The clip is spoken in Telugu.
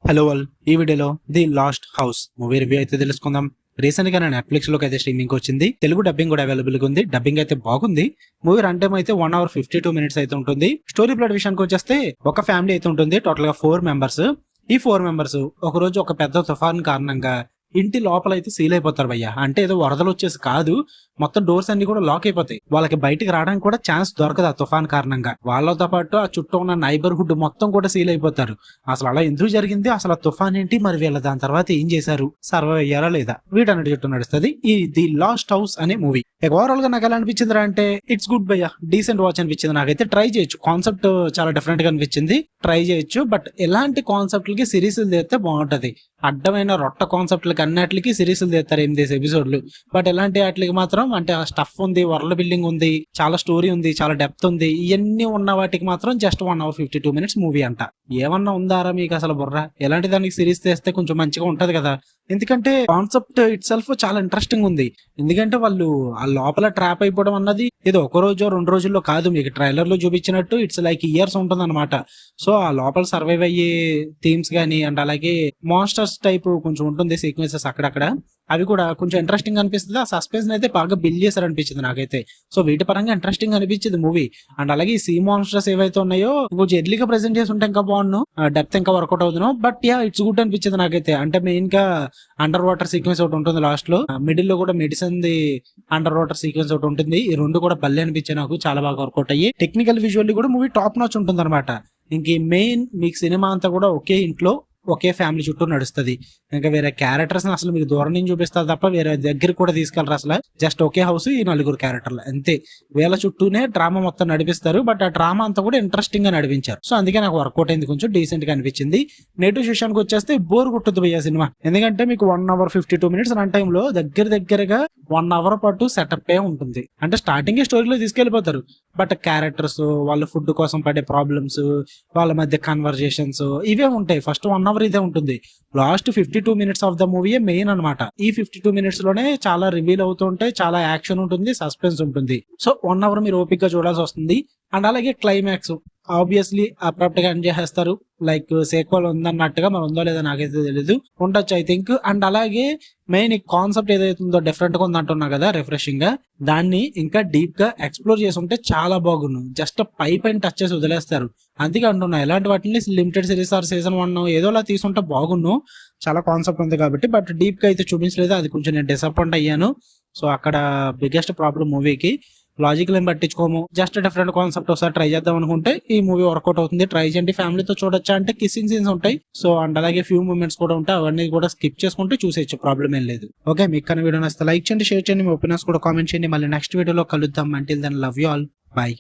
హలో ఆల్, ఈ వీడియోలో the last house movie review అయితే తెలుసుకుందాం. రీసెంట్ గా నెట్ఫ్లిక్స్ లోకి అయితే స్ట్రీమింగ్ వచ్చింది. తెలుగు డబ్బింగ్ కూడా అవైలబుల్ గా ఉంది. డబ్బింగ్ అయితే బాగుంది. మూవీ రన్ టైం అయితే 1 hour 52 minutes అయితే ఉంటుంది. స్టోరీ ప్లాట్ విషయానికి వచ్చేస్తే ఒక ఫ్యామిలీ అయితే ఉంటుంది. టోటల్ గా 4 members. ఈ 4 members ఒక రోజు ఒక పెద్ద తుఫాన్ కారణంగా ఇంటి లోపల అయితే సీల్ అయిపోతారు భయ్య. అంటే ఏదో వరదలు వచ్చేసి కాదు, మొత్తం డోర్స్ అన్ని కూడా లాక్ అయిపోతాయి. వాళ్ళకి బయటికి రావడానికి కూడా ఛాన్స్ దొరకదు ఆ తుఫాన్ కారణంగా. వాళ్ళతో పాటు ఆ చుట్టూ ఉన్న నైబర్హుడ్ మొత్తం కూడా సీల్ అయిపోతారు. అసలు అలా ఎందుకు జరిగింది, అసలు ఆ తుఫాన్ ఏంటి, మరి వీళ్ళ దాని తర్వాత ఏం చేశారు, సర్వైవ్ అయ్యారా లేదా, వీటన్నిటి చుట్టూ నడుస్తుంది ఈ ది లాస్ట్ హౌస్ అనే మూవీ. ఓవరాల్ గా నాకు ఎలా అనిపించింది అంటే ఇట్స్ గుడ్ భయ్య, డీసెంట్ వాచ్ అనిపించింది. నాకైతే ట్రై చేయొచ్చు, కాన్సెప్ట్ చాలా డిఫరెంట్ గా అనిపించింది, ట్రై చేయొచ్చు. బట్ ఎలాంటి కాన్సెప్ట్లకి సిరీస్ తీస్తే బాగుంటది. అడ్డమైన రొట్ట కాన్సెప్ట్లకి అన్నిటికి సిరీస్లు తీస్తారు 8 ఎపిసోడ్లు. బట్ ఎలాంటి వాటికి మాత్రం అంటే స్టఫ్ ఉంది, వరల్డ్ బిల్డింగ్ ఉంది, చాలా స్టోరీ ఉంది, చాలా డెప్త్ ఉంది, ఇవన్నీ ఉన్న వాటికి మాత్రం జస్ట్ 1 hour 52 minutes మూవీ అంట. ఏమన్నా ఉందారా మీకు అసలు బుర్ర? ఎలాంటి దానికి సిరీస్ తీస్తే కొంచెం మంచిగా ఉంటది కదా. ఎందుకంటే కాన్సెప్ట్ ఇట్ సెల్ఫ్ చాలా ఇంట్రెస్టింగ్ ఉంది. ఎందుకంటే వాళ్ళు ఆ లోపల ట్రాప్ అయిపోవడం అన్నది ఏదో ఒక రోజు 2 రోజుల్లో కాదు, మీకు ట్రైలర్ లో చూపించినట్టు ఇట్స్ లైక్ ఇయర్స్ ఉంటుంది అనమాట. సో ఆ లోపల సర్వైవ్ అయ్యే థీమ్స్ గానీ అండ్ అలాగే మాన్స్టర్స్ టైప్ కొంచెం ఉంటుంది సీక్వెన్సెస్ అక్కడక్కడ, అవి కూడా కొంచెం ఇంట్రెస్టింగ్ అనిపిస్తుంది. ఆ సస్పెన్స్ అయితే బాగా బిల్డ్ చేశారు అనిపించింది నాకైతే. సో వీటి పరంగా ఇంట్రెస్టింగ్ అనిపించింది మూవీ. అండ్ అలాగే ఈ సీ మాన్స్టర్స్ ఏవైతే ఉన్నాయో కొంచెం ఎర్లీగా ప్రెజెంట్ చేసి ఉంటే ఇంకా బాగుండు, డెప్త్ ఇంకా వర్కౌట్ అవుతున్నాం. బట్ యా ఇట్స్ గుడ్ అనిపించింది నాకైతే. అంటే మెయిన్ గా అండర్ వాటర్ సీక్వెన్స్ ఒకటి ఉంటుంది లాస్ట్ లో, మిడిల్ లో కూడా medicine the under water sequence ఒకటి ఉంటుంది. ఈ రెండు కూడా భలే అనిపించాయి నాకు, చాలా బాగా వర్కౌట్ అయ్యి. టెక్నికల్ విజువల్లీ కూడా మూవీ టాప్ నాచ్ ఉంటుంది అనమాట. ఇంక మెయిన్ మీకు సినిమా అంతా కూడా ఒకే ఇంట్లో ఒకే ఫ్యామిలీ చుట్టూ నడుస్తుంది. ఇంకా వేరే క్యారెక్టర్స్ అసలు మీకు దూరం నుంచి చూపిస్తారు తప్ప వేరే దగ్గర కూడా తీసుకెళ్లరు. అసలు జస్ట్ ఒకే హౌస్, ఈ 4 క్యారెక్టర్లు అంతే. వీళ్ళ చుట్టూనే డ్రామా మొత్తం నడిపిస్తారు. బట్ ఆ డ్రామా అంతా కూడా ఇంట్రెస్టింగ్ గా నడిపించారు. సో అందుకే నాకు వర్కౌట్ అయింది, కొంచెం డీసెంట్ గా అనిపించింది. నెగిటివ్ విషయానికి వచ్చేస్తే బోర్ కొట్టుద్ది భయ్య సినిమా. ఎందుకంటే మీకు 1 hour 52 minutes రన్ టైమ్ లో దగ్గరగా 1 hour పాటు సెటప్ ఏ ఉంటుంది. అంటే స్టార్టింగ్ స్టోరీలో తీసుకెళ్లిపోతారు. బట్ క్యారెక్టర్స్, వాళ్ళ ఫుడ్ కోసం పడే ప్రాబ్లమ్స్, వాళ్ళ మధ్య కన్వర్జేషన్స్ ఇవే ఉంటాయి. ఫస్ట్ 1 hour ఇదే ఉంటుంది. Last 52 minutes of the movie main అనమాట. ఈ 52 minutes లోనే చాలా రివీల్ అవుతుంటాయి, చాలా యాక్షన్ ఉంటుంది, సస్పెన్స్ ఉంటుంది. సో 1 hour మీరు ఓపిక్ గా చూడాల్సి వస్తుంది. అండ్ అలాగే క్లైమాక్స్ ఆబ్వియస్లీ అప్రప్ట్ గా ఎండ్ చేసేస్తారు. లైక్ సేక్వల్ ఉందన్నట్టుగా, మరి ఉందో లేదో నాకైతే తెలీదు, ఉండొచ్చు ఐ థింక్. అండ్ అలాగే మెయిన్ ఈ కాన్సెప్ట్ ఏదైతే ఉందో డిఫరెంట్ గా ఉందంటున్నా కదా, రిఫ్రెషింగ్ గా, దాన్ని ఇంకా డీప్ గా ఎక్స్ప్లోర్ చేసి ఉంటే చాలా బాగుండు. జస్ట్ పైన టచ్ చేసి వదిలేస్తారు. అందుకే అంటున్నా, ఇలాంటి వాటిని లిమిటెడ్ సిరీస్ ఆర్ సీజన్ 1 ఏదోలా తీసుకుంటే బాగుండు. చాలా కాన్సెప్ట్ ఉంది కాబట్టి. బట్ డీప్ గా అయితే చూపించలేదు, అది కొంచెం నేను డిసప్పాయింట్ అయ్యాను. సో అక్కడ బిగ్గెస్ట్ ప్రాబ్లం మూవీకి. లాజికల్ ఏం పట్టించుకోము, జస్ట్ డిఫరెంట్ కాన్సెప్ట్ ఒకసారి ట్రై చేద్దాం అనుకుంటే ఈ మూవీ వర్కౌట్ అవుతుంది. ట్రై చేయండి, ఫ్యామిలీతో చూడొచ్చా అంటే కిస్సింగ్ సీన్స్ ఉంటాయి. సో అండ్ అలాగే ఫ్యూ మూమెంట్స్ కూడా ఉంటాయి, అవన్నీ కూడా స్కిప్ చేసుకుంటే చూసేయచ్చు, ప్రాబ్లం ఏం లేదు. ఓకే, మీకు కన్నా వీడియో నచ్చితే లైక్ చేయండి, షేర్ చేయండి, మీ ఒపీనియన్స్ కూడా కామెంట్ చేయండి. మళ్ళీ నెక్స్ట్ వీడియోలో కలుద్దాం. Until then love you all, by.